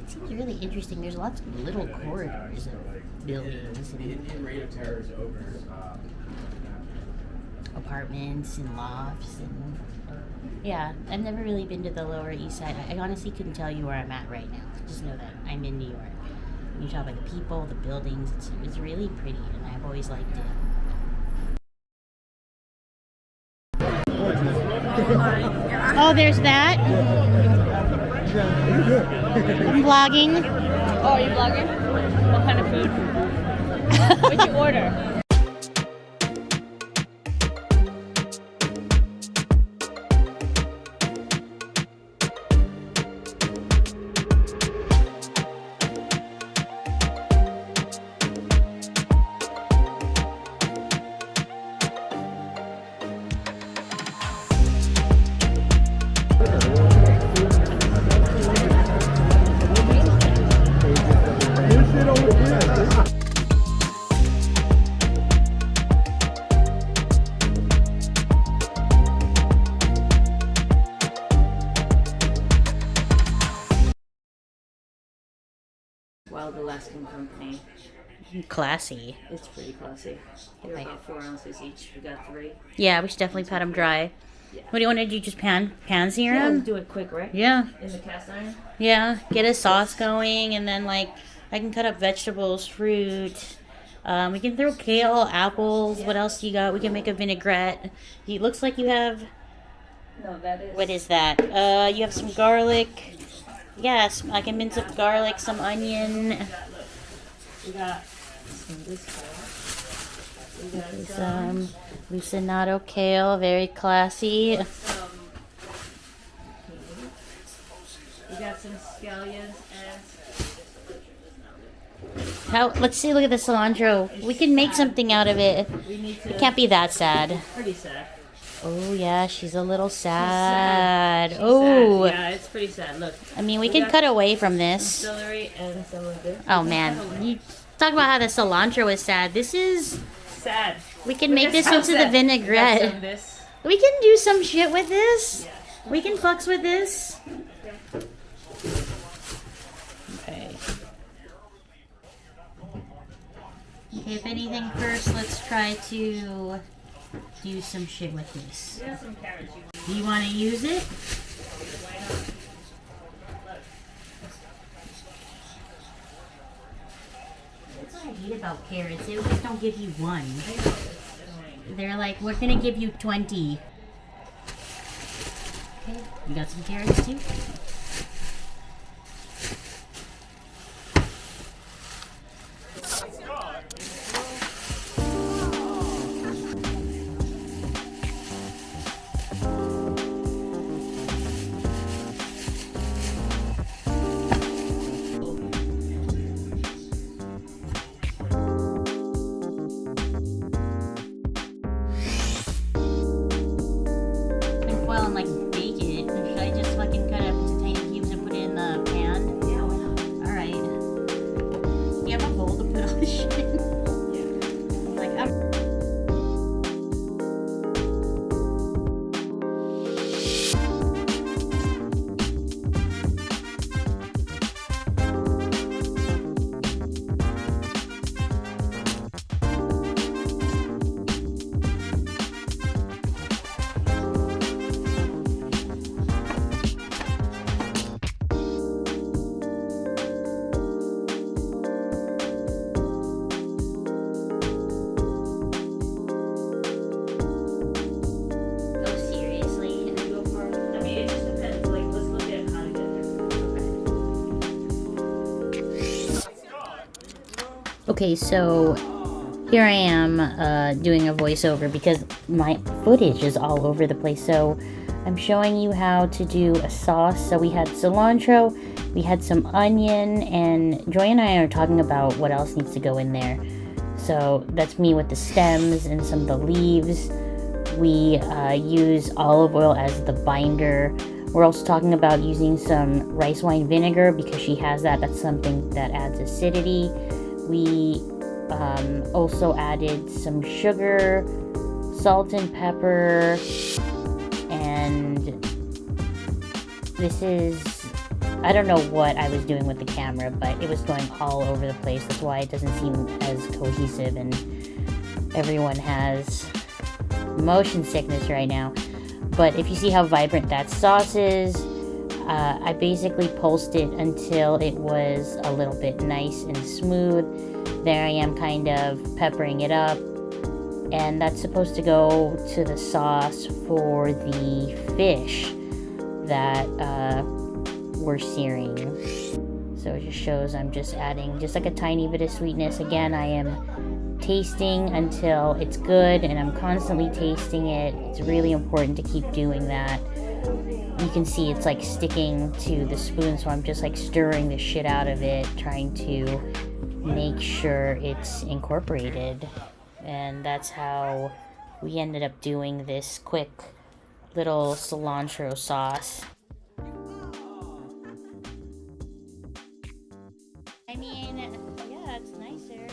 It seems really interesting. There's lots of little corridors of buildings and apartments and lofts and yeah, I've never really been to the Lower East Side. I honestly couldn't tell you where I'm at right now. Just know that I'm in New York. When you talk about the people, the buildings, it's really pretty, and I've always liked it. Oh, there's that. I'm vlogging. Oh, are you vlogging? What kind of food? What'd you order? Wild Alaskan Company. Classy. It's pretty classy. They're about 4 ounces each. We got 3. Yeah, we should definitely pat them dry. Yeah. What do you want to do? Just pan sear Yeah, them? do it quick, right? Yeah. In the cast iron? Yeah. Get a sauce going, and then like I can cut up vegetables, fruit. We can throw kale, apples. What else do you got? We can make a vinaigrette. It looks like you have. No, that is. What is that? You have some garlic. Yes, I can mince up garlic, some onion. We got some this kale. We got Some lucinato kale, very classy. We got some scallions and Let's see, look at the cilantro. We can make something out of it. we need to. It can't be that sad. Pretty sad. Oh yeah, she's a little sad. She's Oh, sad. Yeah, it's pretty sad. Look. I mean, we We can got cut away from Some this. celery and some of this. Oh man, you talk about how the cilantro is sad. This is. Sad. We can Look make at this how into the sad. We got some vinaigrette. of this. We can do some shit with this. Yeah. We can fucks with this. Okay. Okay, if anything, first let's try to do some shit with this. We got some carrots. Do you want to use it? Why not? That's what I hate about carrots. They just don't give you one. They're like, we're gonna give you 20. Okay, you got some carrots too? Foil and like bake it. Should I just fucking cut it up into tiny cubes and put it in the pan? Yeah, why not? Alright. You have a bowl to put all this shit in? Yeah. Like, I'm. Oh, seriously? Go for it. I mean, it just depends. Like, let's look at how to get there. Okay, so here I am doing a voiceover because my footage is all over the place. So I'm showing you how to do a sauce. So we had cilantro, we had some onion, and Joy and I are talking about what else needs to go in there. So that's me with the stems and some of the leaves. We use olive oil as the binder. We're also talking about using some rice wine vinegar because she has that. That's something that adds acidity. We also added some sugar, salt and pepper, and this is I don't know what I was doing with the camera, but it was going all over the place. That's why it doesn't seem as cohesive, and everyone has motion sickness right now. But if you see how vibrant that sauce is, I basically pulsed it until it was a little bit nice and smooth. There I am kind of peppering it up, and that's supposed to go to the sauce for the fish that we're searing. So it just shows I'm just adding just like a tiny bit of sweetness. Again, I am tasting until it's good, and I'm constantly tasting it. It's really important to keep doing that. You can see it's like sticking to the spoon, so I'm just like stirring the shit out of it, trying to make sure it's incorporated. And that's how we ended up doing this quick little cilantro sauce. I mean, yeah, it's nicer.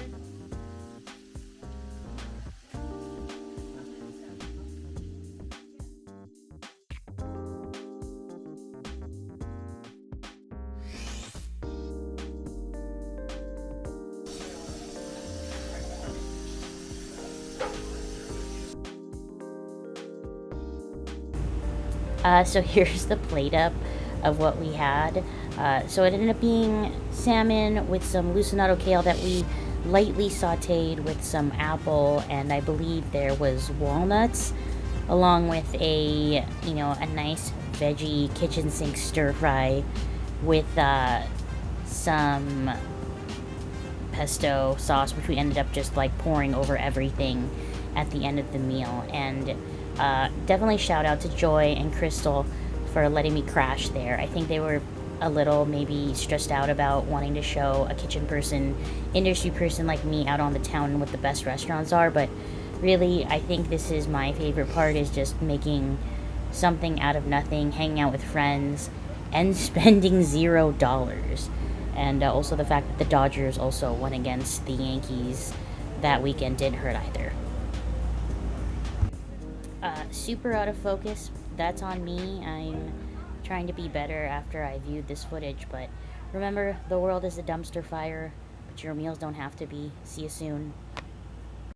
So here's the plate up of what we had. So it ended up being salmon with some lucinato kale that we lightly sauteed with some apple, and I believe there was walnuts, along with a nice veggie kitchen sink stir fry with some pesto sauce, which we ended up just like pouring over everything at the end of the meal. And definitely shout out to Joy and Crystal for letting me crash there. I think they were a little maybe stressed out about wanting to show a kitchen person, industry person like me out on the town and what the best restaurants are, but really I think this is my favorite part, is just making something out of nothing, hanging out with friends, and spending $0. And also the fact that the Dodgers also won against the Yankees that weekend didn't hurt either. Super out of focus. That's on me. I'm trying to be better after I viewed this footage, but remember, the world is a dumpster fire, but your meals don't have to be. See you soon.